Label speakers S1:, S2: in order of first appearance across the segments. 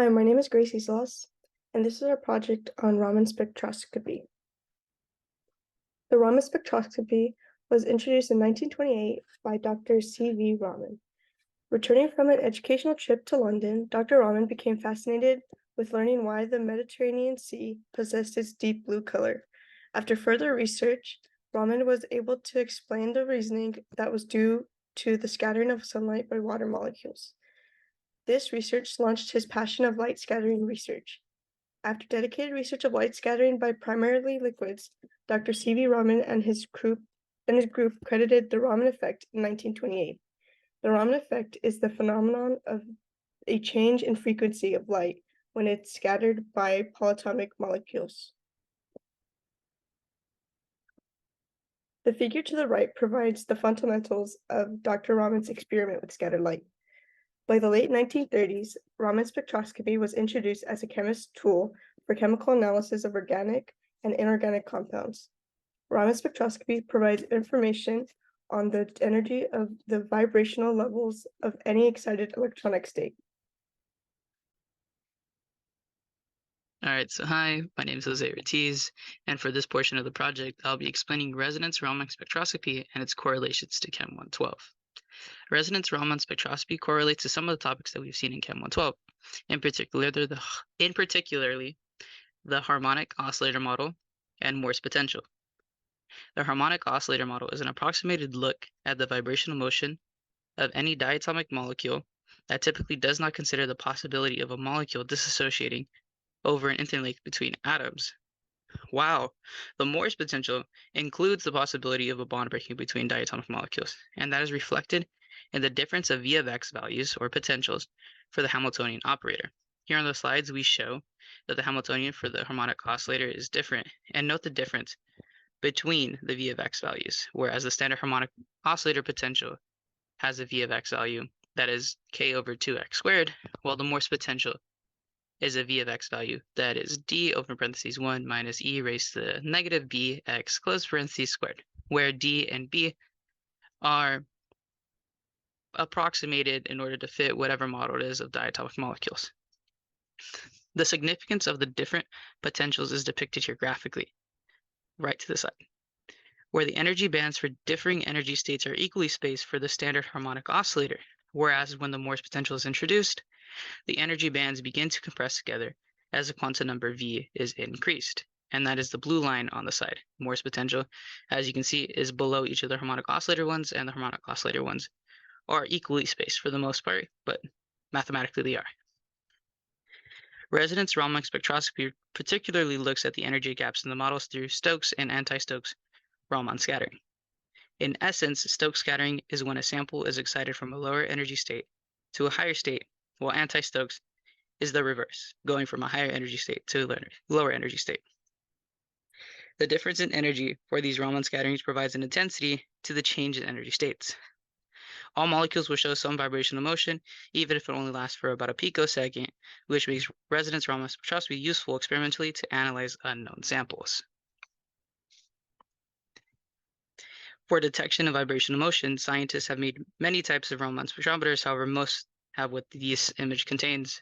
S1: Hi, my name is Grace Islas, and this is our project on Raman spectroscopy. The Raman spectroscopy was introduced in 1928 by Dr. C.V. Raman. Returning from an educational trip to London, Dr. Raman became fascinated with learning why the Mediterranean Sea possessed its deep blue color. After further research, Raman was able to explain the reasoning that was due to the scattering of sunlight by water molecules. This research launched his passion of light scattering research. After dedicated research of light scattering by primarily liquids, Dr. C.V. Raman and his group credited the Raman effect in 1928. The Raman effect is the phenomenon of a change in frequency of light when it's scattered by polyatomic molecules. The figure to the right provides the fundamentals of Dr. Raman's experiment with scattered light. By the late 1930s, Raman spectroscopy was introduced as a chemist's tool for chemical analysis of organic and inorganic compounds. Raman spectroscopy provides information on the energy of the vibrational levels of any excited electronic state.
S2: All right, so hi, my name is Ortiz, and for this portion of the project, I'll be explaining resonance Raman spectroscopy and its correlations to Chem 112. Resonance Raman spectroscopy correlates to some of the topics that we've seen in Chem 112, particularly the harmonic oscillator model and Morse potential. The harmonic oscillator model is an approximated look at the vibrational motion of any diatomic molecule that typically does not consider the possibility of a molecule disassociating over an interlink between atoms. Wow, the Morse potential includes the possibility of a bond breaking between diatomic molecules, and that is reflected in the difference of V of x values or potentials for the Hamiltonian operator. Here on the slides, we show that the Hamiltonian for the harmonic oscillator is different, and note the difference between the V of x values, whereas the standard harmonic oscillator potential has a V of x value that is k over 2x squared, while the Morse potential is a V of x value that is d over parentheses 1 minus e raised to the negative bx close parentheses squared, where d and b are approximated in order to fit whatever model it is of diatomic molecules. The significance of the different potentials is depicted here graphically, right to the side, where the energy bands for differing energy states are equally spaced for the standard harmonic oscillator, whereas when the Morse potential is introduced, the energy bands begin to compress together as the quantum number V is increased. And that is the blue line on the side. Morse potential, as you can see, is below each of the harmonic oscillator ones, and the harmonic oscillator ones are equally spaced for the most part, but mathematically they are. Resonance Raman spectroscopy particularly looks at the energy gaps in the models through Stokes and anti-Stokes Raman scattering. In essence, Stokes scattering is when a sample is excited from a lower energy state to a higher state, while anti-Stokes is the reverse, going from a higher energy state to a lower energy state. The difference in energy for these Raman scatterings provides an intensity to the change in energy states. All molecules will show some vibrational motion, even if it only lasts for about a picosecond, which makes resonance Raman spectroscopy useful experimentally to analyze unknown samples. For detection of vibrational motion, scientists have made many types of Raman spectrometers. However, most have what this image contains,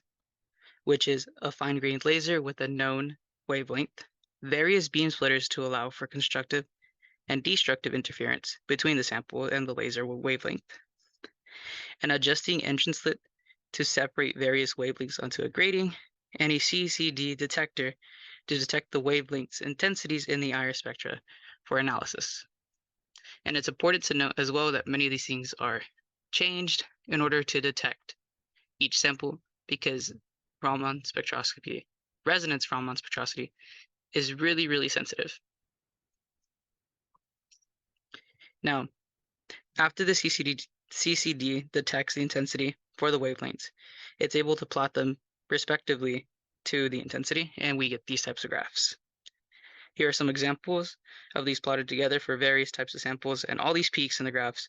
S2: which is a fine-grained laser with a known wavelength, various beam splitters to allow for constructive and destructive interference between the sample and the laser wavelength, an adjusting entrance slit to separate various wavelengths onto a grating, and a CCD detector to detect the wavelengths intensities in the IR spectra for analysis. And it's important to note as well that many of these things are changed in order to detect each sample, because Raman spectroscopy, resonance Raman spectroscopy, is really, really sensitive. Now, after the CCD detects the intensity for the wavelengths, it's able to plot them respectively to the intensity, and we get these types of graphs. Here are some examples of these plotted together for various types of samples, and all these peaks in the graphs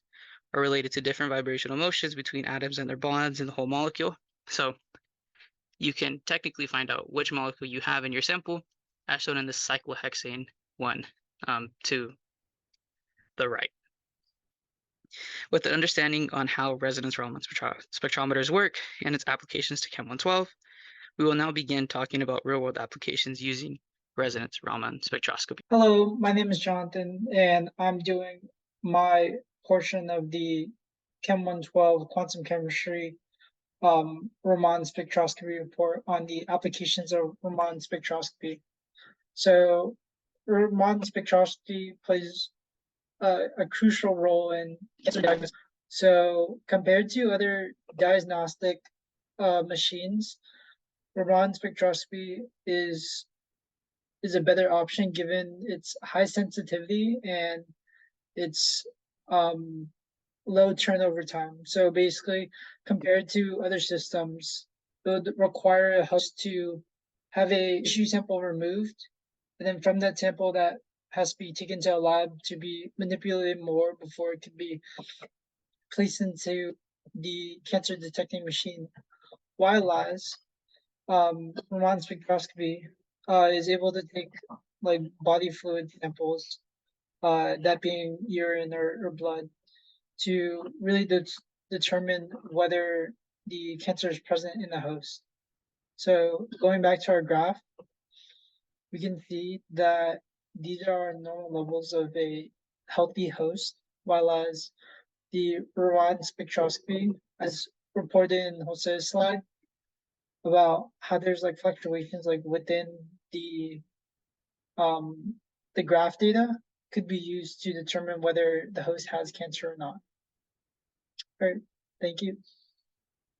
S2: are related to different vibrational motions between atoms and their bonds in the whole molecule. So you can technically find out which molecule you have in your sample, as shown in the cyclohexane one to the right. With the understanding on how resonance Raman spectrometers work and its applications to Chem 112, We will now begin talking about real-world applications using resonance Raman spectroscopy.
S3: Hello, my name is Jonathan, and I'm doing my portion of the Chem 112 quantum chemistry Raman spectroscopy report on the applications of Raman spectroscopy. So, Raman spectroscopy plays a crucial role in cancer diagnosis. So, compared to other diagnostic machines, Raman spectroscopy is a better option given its high sensitivity and its low turnover time. So basically, compared to other systems, it would require a host to have a tissue sample removed, and then from that sample that has to be taken to a lab to be manipulated more before it can be placed into the cancer detecting machine. While Raman spectroscopy is able to take like body fluid samples, that being urine or blood, to really determine whether the cancer is present in the host. So going back to our graph, we can see that these are normal levels of a healthy host, while as the Raman spectroscopy, as reported in Jose's slide, about how there's like fluctuations like within um the graph data could be used to determine whether the host has cancer or not. All right, thank you.